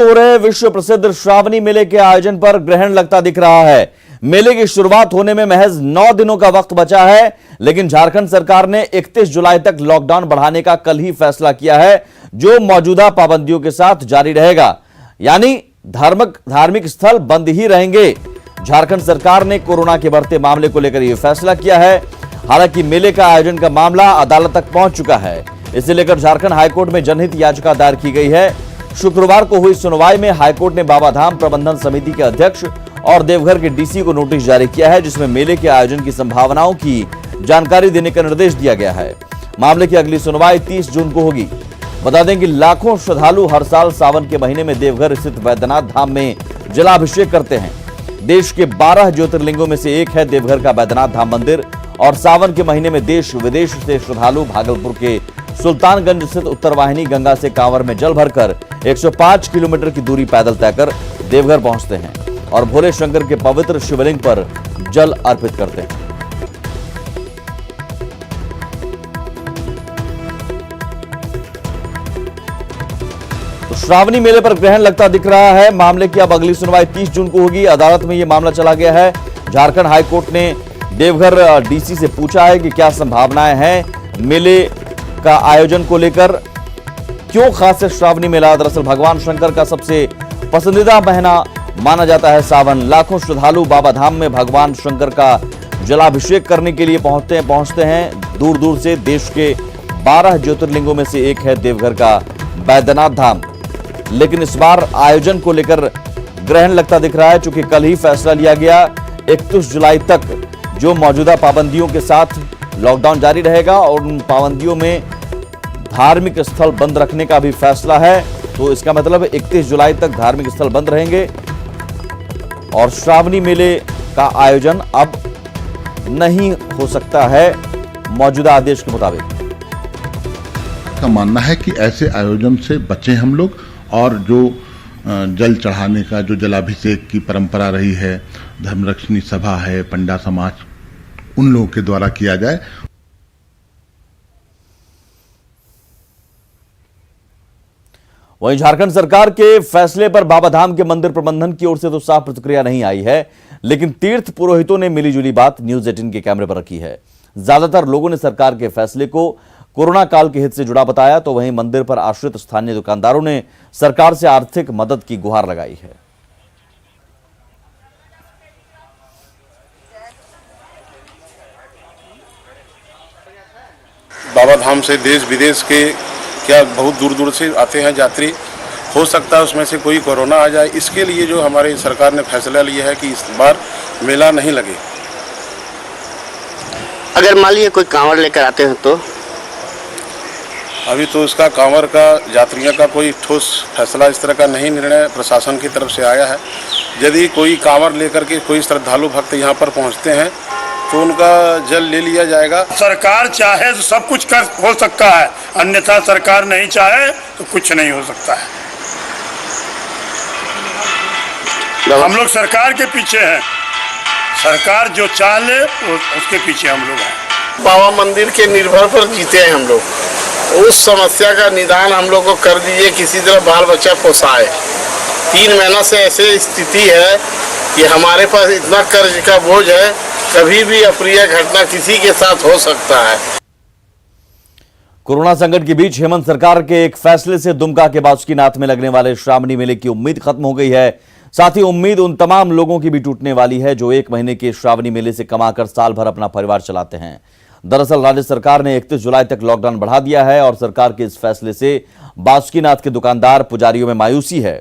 हो रहे विश्व प्रसिद्ध श्रावणी मेले के आयोजन पर ग्रहण लगता दिख रहा है। मेले की शुरुआत होने में महज 9 दिनों का वक्त बचा है, लेकिन झारखंड सरकार ने 31 जुलाई तक लॉकडाउन बढ़ाने का कल ही फैसला किया है, जो मौजूदा पाबंदियों के साथ जारी रहेगा। यानी धार्मिक स्थल बंद ही रहेंगे। झारखंड सरकार ने कोरोना के बढ़ते मामले को लेकर यह फैसला किया है। हालांकि मेले का आयोजन का मामला अदालत तक पहुंच चुका है। इसे लेकर झारखंड हाईकोर्ट में जनहित याचिका दायर की गई है। शुक्रवार को हुई सुनवाई में हाईकोर्ट ने बाबाधाम प्रबंधन समिति के अध्यक्ष और देवघर के डीसी को नोटिस जारी किया है, जिसमें मेले के आयोजन की संभावनाओं की जानकारी देने का निर्देश दिया गया है। मामले की अगली सुनवाई 30 जून को होगी। बता दें कि लाखों श्रद्धालु हर साल सावन के महीने में देवघर स्थित वैद्यनाथ धाम में जलाभिषेक करते हैं। देश के 12 ज्योतिर्लिंगों में से एक है देवघर का वैद्यनाथ धाम मंदिर, और सावन के महीने में देश विदेश से श्रद्धालु भागलपुर के सुल्तानगंज स्थित उत्तरवाहिनी गंगा से कांवर में जल भरकर 105 किलोमीटर की दूरी पैदल तय कर देवघर पहुंचते हैं और भोले शंकर के पवित्र शिवलिंग पर जल अर्पित करते हैं। तो श्रावणी मेले पर ग्रहण लगता दिख रहा है। मामले की अब अगली सुनवाई 30 जून को होगी। अदालत में यह मामला चला गया है। झारखंड हाईकोर्ट ने देवघर डीसी से पूछा है कि क्या संभावनाएं हैं मेले का आयोजन को लेकर। क्यों खास है श्रावणी मेला? दरअसल भगवान शंकर का सबसे पसंदीदा महीना माना जाता है सावन। लाखों श्रद्धालु बाबा धाम में भगवान शंकर का जलाभिषेक करने के लिए पहुंचते हैं दूर दूर से। देश के 12 ज्योतिर्लिंगों में से एक है देवघर का वैद्यनाथ धाम। लेकिन इस बार आयोजन को लेकर ग्रहण लगता दिख रहा है, चूंकि कल ही फैसला लिया गया 31 जुलाई तक जो मौजूदा पाबंदियों के साथ लॉकडाउन जारी रहेगा, और उन पाबंदियों में धार्मिक स्थल बंद रखने का भी फैसला है। तो इसका मतलब 31 जुलाई तक धार्मिक स्थल बंद रहेंगे और श्रावणी मेले का आयोजन अब नहीं हो सकता है मौजूदा आदेश के मुताबिक। का मानना है कि ऐसे आयोजन से बचें हम लोग, और जो जल चढ़ाने का जो जलाभिषेक की परंपरा रही है, धर्मरक्षणी सभा है, पंडा समाज, उन लोगों के द्वारा किया जाए। वहीं झारखंड सरकार के फैसले पर बाबाधाम के मंदिर प्रबंधन की ओर से तो साफ प्रतिक्रिया नहीं आई है, लेकिन तीर्थ पुरोहितों ने मिलीजुली बात न्यूज 18 के कैमरे पर रखी है। ज्यादातर लोगों ने सरकार के फैसले को कोरोना काल के हित से जुड़ा बताया, तो वहीं मंदिर पर आश्रित स्थानीय दुकानदारों ने सरकार से आर्थिक मदद की गुहार लगाई है। बाबा धाम से देश विदेश के क्या बहुत दूर दूर से आते हैं यात्री। हो सकता है उसमें से कोई कोरोना आ जाए, इसके लिए जो हमारी सरकार ने फैसला लिया है कि इस बार मेला नहीं लगे। अगर मान लीजिए कोई कांवड़ लेकर आते हैं तो अभी तो इसका कांवर का यात्रियों का कोई ठोस फैसला इस तरह का नहीं निर्णय प्रशासन की तरफ से आया है। यदि कोई कांवर लेकर के कोई श्रद्धालु भक्त यहाँ पर पहुँचते हैं तो उनका जल ले लिया जाएगा। सरकार चाहे तो सब कुछ कर हो सकता है, अन्यथा सरकार नहीं चाहे तो कुछ नहीं हो सकता है। हम लोग सरकार के पीछे हैं, सरकार जो चाह ले उसके पीछे हम लोग हैं। बाबा मंदिर के निर्भर पर जीते हैं हम लोग। उस समस्या का निदान हम लोग को कर दीजिए, किसी तरह बाल बच्चा पोसाए। 3 महीना से ऐसी स्थिति है कि हमारे पास इतना कर्ज का बोझ है, कभी भी अप्रिय घटना किसी के साथ हो सकता है। कोरोना संकट के बीच हेमंत सरकार के एक फैसले से दुमका के बासुकीनाथ में लगने वाले श्रावणी मेले की उम्मीद खत्म हो गई है। साथ ही उम्मीद उन तमाम लोगों की भी टूटने वाली है जो 1 महीने के श्रावणी मेले से कमाकर साल भर अपना परिवार चलाते हैं। दरअसल राज्य सरकार ने 31 जुलाई तक लॉकडाउन बढ़ा दिया है, और सरकार के इस फैसले से बासुकीनाथ के दुकानदार पुजारियों में मायूसी है।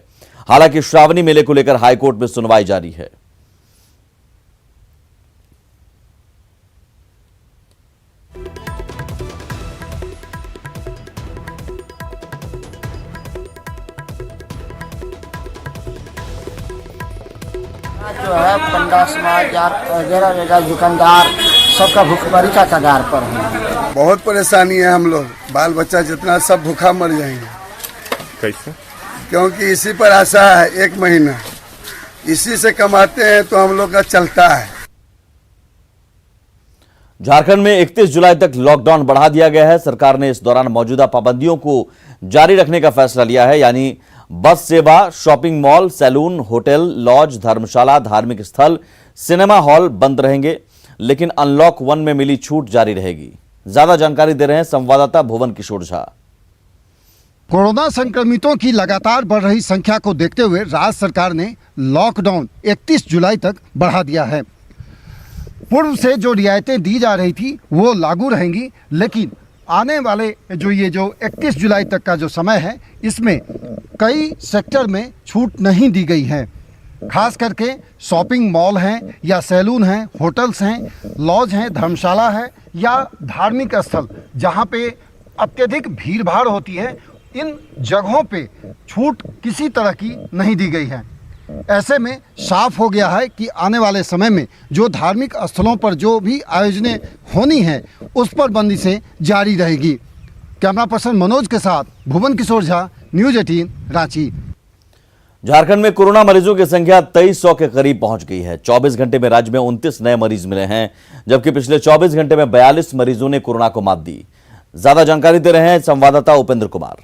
हालांकि श्रावणी मेले को लेकर हाईकोर्ट में सुनवाई जारी है। जो है पंडा समाज वगैरह दुकानदार सबका भूखमरी का कगार पर है। बहुत परेशानी है, हम लोग बाल बच्चा जितना सब भूखा मर जाएंगे। कैसे? क्योंकि इसी पर आशा है, 1 महीना इसी से कमाते हैं तो हम लोग का चलता है। झारखंड में 31 जुलाई तक लॉकडाउन बढ़ा दिया गया है। सरकार ने इस दौरान मौजूदा पाबंदियों को जारी रखने का फैसला लिया है, यानी बस सेवा, shopping mall, salon, hotel, lodge, धर्मशाला, धार्मिक स्थल, सिनेमा हॉल बंद रहेंगे, लेकिन अनलॉक 1 में मिली छूट जारी रहेगी। ज्यादा जानकारी दे रहे हैं संवाददाता भुवन किशोर झा। कोरोना संक्रमितों की लगातार बढ़ रही संख्या को देखते हुए राज्य सरकार ने लॉकडाउन 31 जुलाई तक बढ़ा दिया है। पूर्व से जो रियायतें दी जा रही थी वो लागू रहेंगी, लेकिन आने वाले जो 31 जुलाई तक का जो समय है इसमें कई सेक्टर में छूट नहीं दी गई है। खास करके शॉपिंग मॉल हैं या सैलून हैं, होटल्स हैं, लॉज हैं, धर्मशाला है या धार्मिक स्थल जहां पे अत्यधिक भीड़ भाड़ होती है, इन जगहों पे छूट किसी तरह की नहीं दी गई है। ऐसे में साफ हो गया है कि आने वाले समय में जो धार्मिक स्थलों पर जो भी आयोजनें होनी हैं उस पर बंदिशें जारी रहेगी। कैमरा पर्सन मनोज के साथ भुवन किशोर झा, न्यूज़ 18 रांची। झारखंड में कोरोना मरीजों की संख्या 2300 के करीब पहुंच गई है। 24 घंटे में राज्य में 29 नए मरीज मिले हैं, जबकि पिछले 24 घंटे में 42 मरीजों ने कोरोना को मात दी। ज्यादा जानकारी दे रहे हैं संवाददाता उपेंद्र कुमार।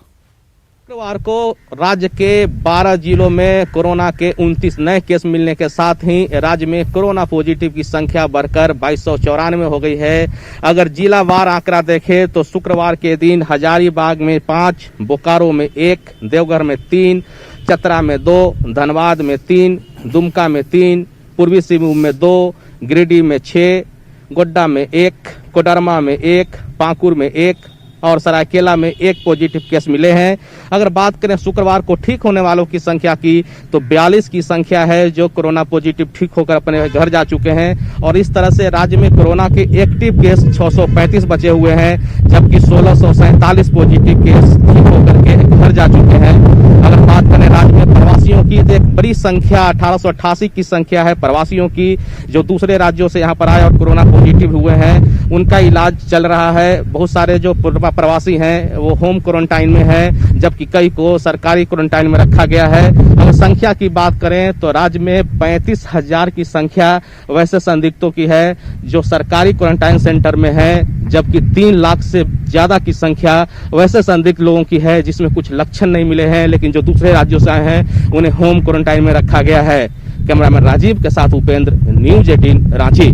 शुक्रवार को राज्य के 12 जिलों में कोरोना के 29 नए केस मिलने के साथ ही राज्य में कोरोना पॉजिटिव की संख्या बढ़कर 2294 हो गई है। अगर जिलावार आंकड़ा देखें तो शुक्रवार के दिन हजारीबाग में 5, बोकारो में 1, देवघर में 3, चतरा में 2, धनबाद में 3, दुमका में 3, पूर्वी सिंहभूम में 2, गिरिडीह में 6, गोड्डा में 1, कोडरमा में 1, पाकुड़ में 1 और सरायकेला में 1 पॉजिटिव केस मिले हैं। अगर बात करें शुक्रवार को ठीक होने वालों की संख्या की तो 42 की संख्या है जो कोरोना पॉजिटिव ठीक होकर अपने घर जा चुके हैं और इस तरह से राज्य में कोरोना के एक्टिव केस 635 बचे हुए हैं, जबकि 1647 पॉजिटिव केस ठीक होकर के घर जा चुके हैं। अगर बात करें राज्य में प्रवासियों की तो एक बड़ी संख्या 1888 की संख्या है प्रवासियों की जो दूसरे राज्यों से यहाँ पर आए और कोरोना पॉजिटिव हुए हैं। उनका इलाज चल रहा है। बहुत सारे जो प्रवासी हैं वो होम क्वारंटाइन में है, जबकि कई को सरकारी क्वारंटाइन में रखा गया है। अगर संख्या की बात करें तो राज्य में 35,000 की संख्या वैसे संदिग्धों की है जो सरकारी क्वारंटाइन सेंटर में है, जबकि 3 लाख से ज्यादा की संख्या वैसे संदिग्ध लोगों की है जिसमें कुछ लक्षण नहीं मिले हैं, लेकिन जो दूसरे राज्यों से आए हैं उन्हें होम क्वारंटाइन में रखा गया है। कैमरामैन राजीव के साथ उपेंद्र, न्यूज़ 18 रांची।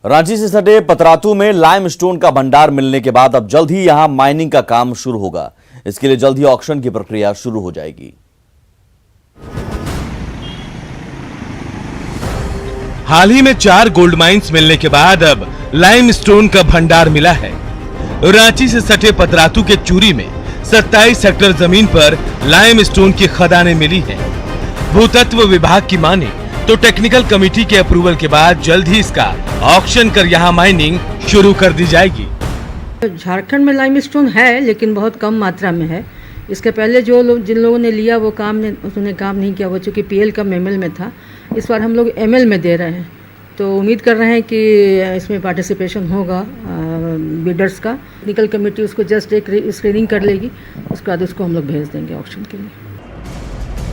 रांची से सटे पतरातू में लाइमस्टोन का भंडार मिलने के बाद अब जल्द ही यहां माइनिंग का काम शुरू होगा। इसके लिए जल्द ही ऑक्शन की प्रक्रिया शुरू हो जाएगी। हाल ही में 4 गोल्ड माइंस मिलने के बाद अब लाइमस्टोन का भंडार मिला है। रांची से सटे पतरातू के चूरी में 27 हेक्टेयर जमीन पर लाइमस्टोन की खदानें मिली हैं। भूतत्व विभाग की माने तो टेक्निकल कमेटी के अप्रूवल के बाद जल्द ही इसका ऑक्शन कर यहां माइनिंग शुरू कर दी जाएगी। झारखंड में लाइमस्टोन है लेकिन बहुत कम मात्रा में है। इसके पहले जिन लोगों ने लिया वो उन्होंने काम नहीं किया। वो चूँकि PL कम ML में था, इस बार हम लोग ML में दे रहे हैं, तो उम्मीद कर रहे हैं कि इसमें पार्टिसिपेशन होगा बिडर्स का। टेक्निकल कमेटी उसको जस्ट एक स्क्रीनिंग कर लेगी, उसके बाद उसको हम लोग भेज देंगे ऑक्शन के लिए।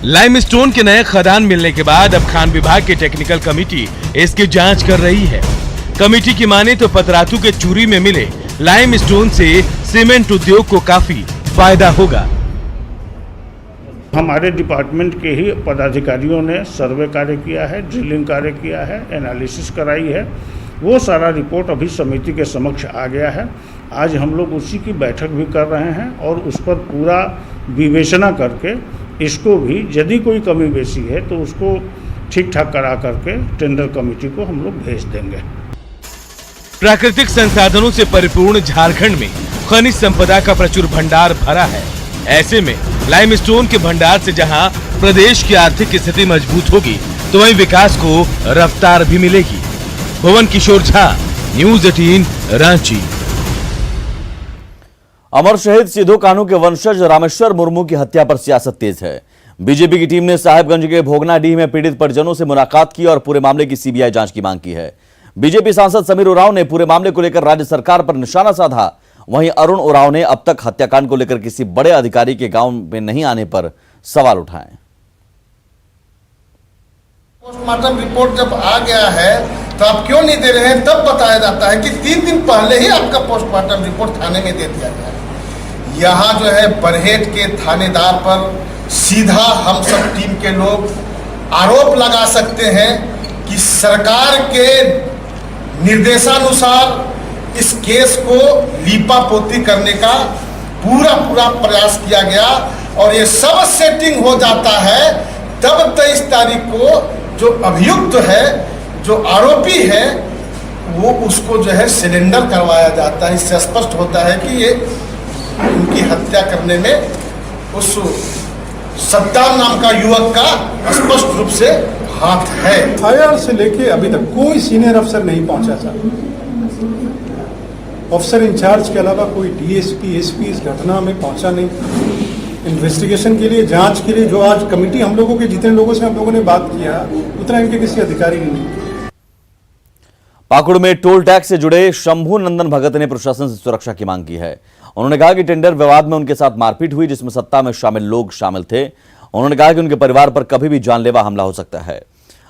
लाइमस्टोन के नए खदान मिलने के बाद अब खान विभाग की टेक्निकल कमेटी इसकी जांच कर रही है। कमेटी की माने तो पतरातू के चूरी में मिले लाइमस्टोन से सीमेंट उद्योग को काफी फायदा होगा। हमारे डिपार्टमेंट के ही पदाधिकारियों ने सर्वे कार्य किया है, ड्रिलिंग कार्य किया है, एनालिसिस कराई है। वो सारा रिपोर्ट अभी समिति के समक्ष आ गया है। आज हम लोग उसी की बैठक भी कर रहे हैं और उस पर पूरा विवेचना करके इसको भी यदि कोई कमी बेसी है तो उसको ठीक ठाक करा करके टेंडर कमेटी को हम लोग भेज देंगे। प्राकृतिक संसाधनों से परिपूर्ण झारखंड में खनिज संपदा का प्रचुर भंडार भरा है। ऐसे में लाइमस्टोन के भंडार से जहां प्रदेश की आर्थिक स्थिति मजबूत होगी तो वहीं विकास को रफ्तार भी मिलेगी। भुवन किशोर झा, न्यूज़ 18 रांची। अमर शहीद सिद्धू कान्हू के वंशज रामेश्वर मुर्मू की हत्या पर सियासत तेज है। बीजेपी की टीम ने साहेबगंज के भोगनाडीह में पीड़ित परिजनों से मुलाकात की और पूरे मामले की CBI जांच की मांग की है। बीजेपी सांसद समीर उरांव ने पूरे मामले को लेकर राज्य सरकार पर निशाना साधा। वहीं अरुण उरांव ने अब तक हत्याकांड को लेकर किसी बड़े अधिकारी के गांव में नहीं आने पर सवाल उठाए। पोस्टमार्टम रिपोर्ट जब आ गया है तो आप क्यों नहीं दे रहे हैं? तब बताया जाता है कि 3 दिन पहले ही आपका पोस्टमार्टम रिपोर्ट थाने में दे दिया गया है। यहाँ जो है बरहेट के थानेदार पर सीधा हम सब टीम के लोग आरोप लगा सकते हैं कि सरकार के निर्देशानुसार इस केस को लीपापोती करने का पूरा प्रयास किया गया और ये सब सेटिंग हो जाता है तब 23 तारीख को जो अभियुक्त है, जो आरोपी है, वो उसको जो है सिलेंडर करवाया जाता है। इससे स्पष्ट होता है कि ये उनकी हत्या करने में उस सत्तार नाम का युवक का स्पष्ट रूप से हाथ है। FIR से लेके अभी तक कोई सीनियर अफसर नहीं पहुंचा सर। ऑफिसर इंचार्ज के अलावा कोई DSP, SP इस घटना में पहुंचा नहीं। इन्वेस्टिगेशन के लिए, जांच के लिए जो आज कमेटी हम लोगों के जितने लोगों से हम लोगों ने बात किया, उतना इनके किसी अधिकारी ने नहीं। पाकुड़ में टोल टैक्स से जुड़े शंभू नंदन भगत ने प्रशासन से सुरक्षा की मांग की है। उन्होंने कहा कि टेंडर विवाद में उनके साथ मारपीट हुई जिसमें सत्ता में शामिल लोग शामिल थे। उन्होंने कहा कि उनके परिवार पर कभी भी जानलेवा हमला हो सकता है।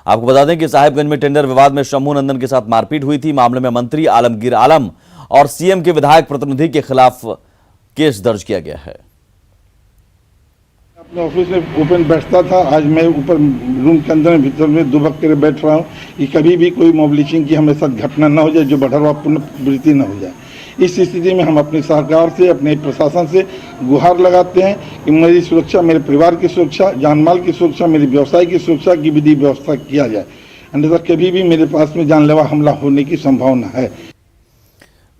आपको बता दें कि साहिबगंज में टेंडर विवाद में शंभू नंदन के साथ मारपीट हुई थी। मामले में मंत्री आलमगीर आलम और सीएम के विधायक प्रतिनिधि के खिलाफ केस दर्ज किया गया है। अपने ऑफिस में ओपन बैठता था, आज मैं ऊपर रूम के अंदर भीतर में दुबक कर बैठ रहा हूँ कि कभी भी कोई मॉब लिंचिंग की हमारे साथ घटना न हो जाए, जो बढ़ावा पुनरावृत्ति न हो जाए। इस स्थिति में हम अपनी सरकार से, अपने प्रशासन से गुहार लगाते हैं कि मेरी सुरक्षा, मेरे परिवार की सुरक्षा, जानमाल की सुरक्षा, मेरे व्यवसाय की सुरक्षा की विधि व्यवस्था किया जाए, अन्यथा कभी भी मेरे पास में जानलेवा हमला होने की संभावना है।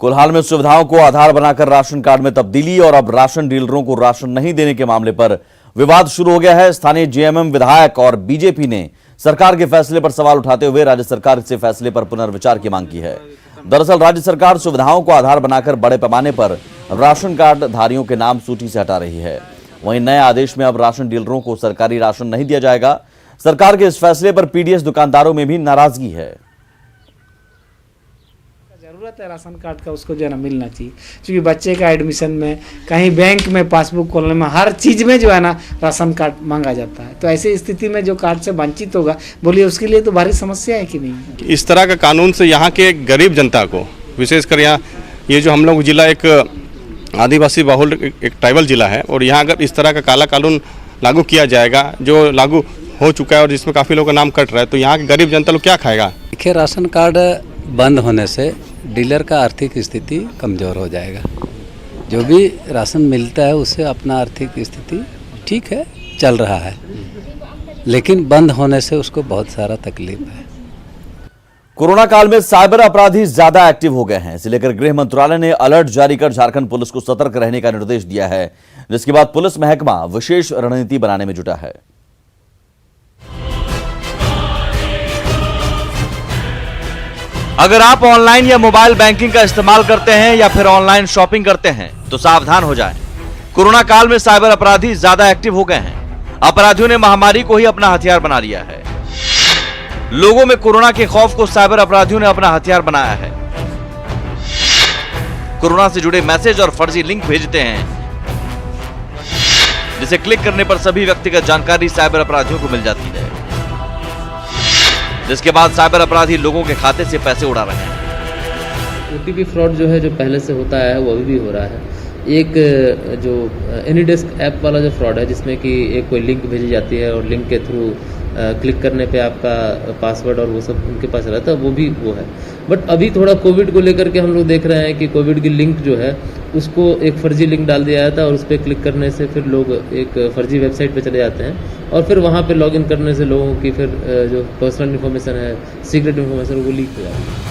कोल्हान में सुविधाओं को आधार बनाकर राशन कार्ड में तब्दीली और अब राशन डीलरों को राशन नहीं देने के मामले पर विवाद शुरू हो गया है। स्थानीय JMM विधायक और बीजेपी ने सरकार के फैसले पर सवाल उठाते हुए राज्य सरकार से फैसले पर पुनर्विचार की मांग की है। दरअसल राज्य सरकार सुविधाओं को आधार बनाकर बड़े पैमाने पर राशन कार्ड धारियों के नाम सूची से हटा रही है। वहीं नए आदेश में अब राशन डीलरों को सरकारी राशन नहीं दिया जाएगा। सरकार के इस फैसले पर PDS दुकानदारों में भी नाराजगी है। जरूरत है राशन कार्ड का, उसको जो है ना मिलना चाहिए, क्योंकि बच्चे का एडमिशन में, कहीं बैंक में पासबुक खोलने में, हर चीज़ में जो है ना राशन कार्ड मांगा जाता है। तो ऐसी स्थिति में जो कार्ड से वंचित होगा, बोलिए उसके लिए तो भारी समस्या है कि नहीं। इस तरह का कानून से यहाँ के गरीब जनता को, विशेषकर यहाँ ये जो हम लोग जिला एक आदिवासी बहुल एक ट्राइबल जिला है, और यहाँ अगर इस तरह का काला कानून लागू किया जाएगा, जो लागू हो चुका है और जिसमें काफ़ी लोगों का नाम कट रहा है, तो यहाँ के गरीब जनता लोग क्या खाएगा। देखिए, राशन कार्ड बंद होने से डीलर का आर्थिक स्थिति कमज़ोर हो जाएगा। जो भी राशन मिलता है उससे अपना आर्थिक स्थिति ठीक है, चल रहा है, लेकिन बंद होने से उसको बहुत सारा तकलीफ है। कोरोना काल में साइबर अपराधी ज्यादा एक्टिव हो गए हैं। इसे लेकर गृह मंत्रालय ने अलर्ट जारी कर झारखंड पुलिस को सतर्क रहने का निर्देश दिया है, जिसके बाद पुलिस महकमा विशेष रणनीति बनाने में जुटा है। अगर आप ऑनलाइन या मोबाइल बैंकिंग का इस्तेमाल करते हैं या फिर ऑनलाइन शॉपिंग करते हैं तो सावधान हो जाएं। कोरोना काल में साइबर अपराधी ज्यादा एक्टिव हो गए हैं। अपराधियों ने महामारी को ही अपना हथियार बना लिया है। लोगों में कोरोना के खौफ को साइबर अपराधियों ने अपना हथियार बनाया है। कोरोना से जुड़े मैसेज और फर्जी लिंक भेजते हैं, जिसे क्लिक करने पर सभी व्यक्तिगत जानकारी साइबर अपराधियों को मिल जाती है, जिसके बाद साइबर अपराधी लोगों के खाते से पैसे उड़ा रहे हैं। OTP फ्रॉड जो है, जो पहले से होता है वो अभी भी हो रहा है। एक जो एनीडेस्क ऐप वाला जो फ्रॉड है, जिसमें कि एक कोई लिंक भेजी जाती है और लिंक के थ्रू क्लिक करने पे आपका पासवर्ड और वो सब उनके पास रहता है, वो भी वो है। बट अभी थोड़ा कोविड को लेकर के हम लोग देख रहे हैं कि कोविड की लिंक जो है उसको एक फर्जी लिंक डाल दिया जाता है और उस पर क्लिक करने से फिर लोग एक फर्जी वेबसाइट पे चले जाते हैं और फिर वहाँ पे लॉगिन करने से लोगों की फिर जो पर्सनल इन्फॉर्मेशन है, सीक्रेट इन्फॉर्मेशन, वो लीक हो जाती है।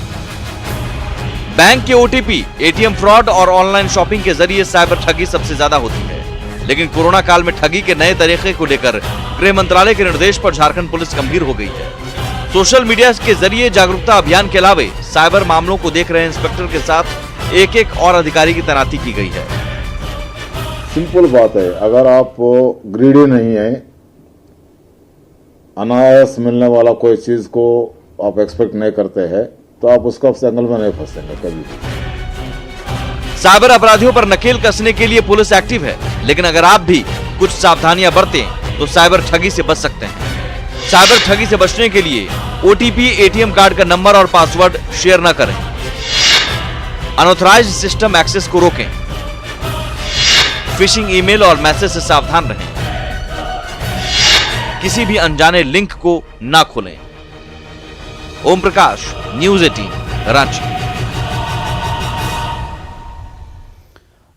बैंक के OTP, ATM फ्रॉड और ऑनलाइन शॉपिंग के जरिए साइबर ठगी सबसे ज्यादा होती है। लेकिन कोरोना काल में ठगी के नए तरीके को लेकर गृह मंत्रालय के निर्देश पर झारखंड पुलिस गंभीर हो गई है। सोशल मीडिया के जरिए जागरूकता अभियान के अलावे साइबर मामलों को देख रहे इंस्पेक्टर के साथ एक और अधिकारी की तैनाती की गई है। सिंपल बात है, अगर आप ग्रीडी नहीं है, अनायास मिलने वाला कोई चीज को आप एक्सपेक्ट नहीं करते हैं, तो आप उसका एंगल में नहीं फंसेंगे कभी। साइबर अपराधियों पर नकेल कसने के लिए पुलिस एक्टिव है, लेकिन अगर आप भी कुछ सावधानियां बरतें तो साइबर ठगी से बच सकते हैं। साइबर ठगी से बचने के लिए OTP, ATM कार्ड का नंबर और पासवर्ड शेयर न करें। अनऑथराइज्ड सिस्टम एक्सेस को रोकें। फिशिंग ईमेल और मैसेज से सावधान रहें। किसी भी अनजाने लिंक को ना खोलें। ओम प्रकाश, न्यूज़ 18, रांची।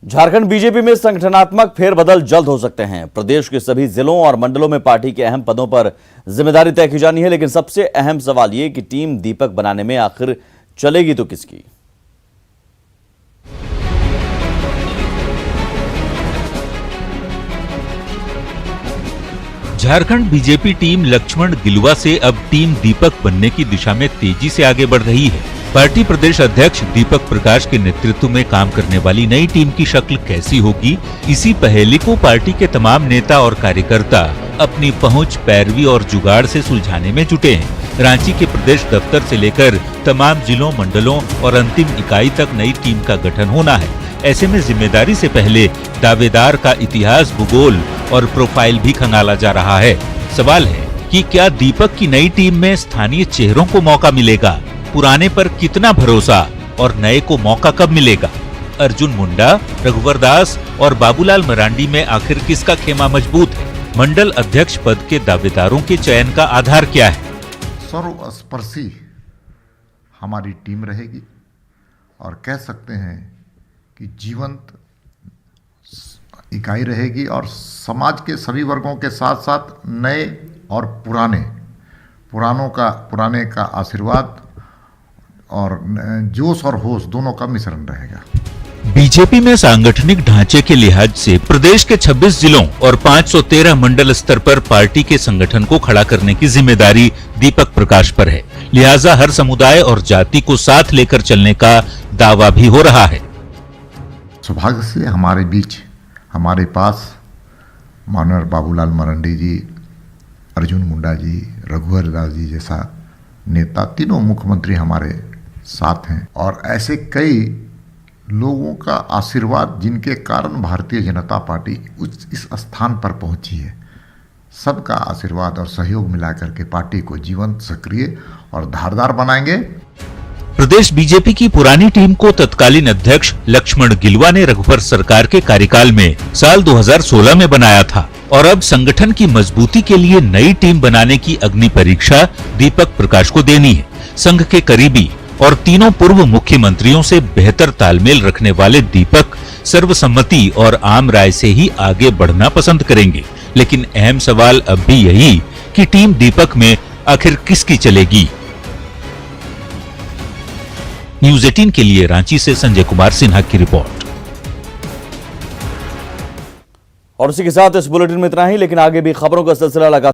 झारखंड बीजेपी में संगठनात्मक फेरबदल जल्द हो सकते हैं। प्रदेश के सभी जिलों और मंडलों में पार्टी के अहम पदों पर जिम्मेदारी तय की जानी है, लेकिन सबसे अहम सवाल यह कि टीम दीपक बनाने में आखिर चलेगी तो किसकी। झारखंड बीजेपी टीम लक्ष्मण गिलुआ से अब टीम दीपक बनने की दिशा में तेजी से आगे बढ़ रही है। पार्टी प्रदेश अध्यक्ष दीपक प्रकाश के नेतृत्व में काम करने वाली नई टीम की शक्ल कैसी होगी, इसी पहेली को पार्टी के तमाम नेता और कार्यकर्ता अपनी पहुंच, पैरवी और जुगाड़ से सुलझाने में जुटे हैं। रांची के प्रदेश दफ्तर से लेकर तमाम जिलों, मंडलों और अंतिम इकाई तक नई टीम का गठन होना है। ऐसे में जिम्मेदारी से पहले दावेदार का इतिहास, भूगोल और प्रोफाइल भी खंगाला जा रहा है। सवाल है कि क्या दीपक की नई टीम में स्थानीय चेहरों को मौका मिलेगा, पुराने पर कितना भरोसा और नए को मौका कब मिलेगा। अर्जुन मुंडा, रघुवर दास और बाबूलाल मरांडी में आखिर किसका खेमा मजबूत है। मंडल अध्यक्ष पद के दावेदारों के चयन का आधार क्या है। सर्वस्पर्शी हमारी टीम रहेगी और कह सकते हैं कि जीवंत इकाई रहेगी और समाज के सभी वर्गों के साथ साथ नए और पुराने का आशीर्वाद और जोश और होश दोनों का मिश्रण रहेगा। बीजेपी में सांगठनिक ढांचे के लिहाज से प्रदेश के 26 जिलों और 513 मंडल स्तर पर पार्टी के संगठन को खड़ा करने की जिम्मेदारी दीपक प्रकाश पर है। लिहाजा हर समुदाय और जाति को साथ लेकर चलने का दावा भी हो रहा है। सौभाग्य से हमारे बीच, हमारे पास माननीय बाबूलाल मरांडी जी, अर्जुन मुंडा जी, रघुवर दास जी जैसा नेता, तीनों मुख्यमंत्री हमारे साथ हैं और ऐसे कई लोगों का आशीर्वाद जिनके कारण भारतीय जनता पार्टी इस स्थान पर पहुंची है। सबका आशीर्वाद और सहयोग मिलाकर के पार्टी को जीवंत, सक्रिय और धारदार बनाएंगे। प्रदेश बीजेपी की पुरानी टीम को तत्कालीन अध्यक्ष लक्ष्मण गिलुआ ने रघुवर सरकार के कार्यकाल में साल 2016 में बनाया था और अब संगठन की मजबूती के लिए नई टीम बनाने की अग्नि परीक्षा दीपक प्रकाश को देनी है। संघ के करीबी और तीनों पूर्व मुख्यमंत्रियों से बेहतर तालमेल रखने वाले दीपक सर्वसम्मति और आम राय से ही आगे बढ़ना पसंद करेंगे। लेकिन अहम सवाल अब भी यही कि टीम दीपक में आखिर किसकी चलेगी। न्यूज़ 18 के लिए रांची से संजय कुमार सिन्हा की रिपोर्ट। और इसी के साथ इस बुलेटिन में इतना ही, लेकिन आगे भी खबरों का सिलसिला लगा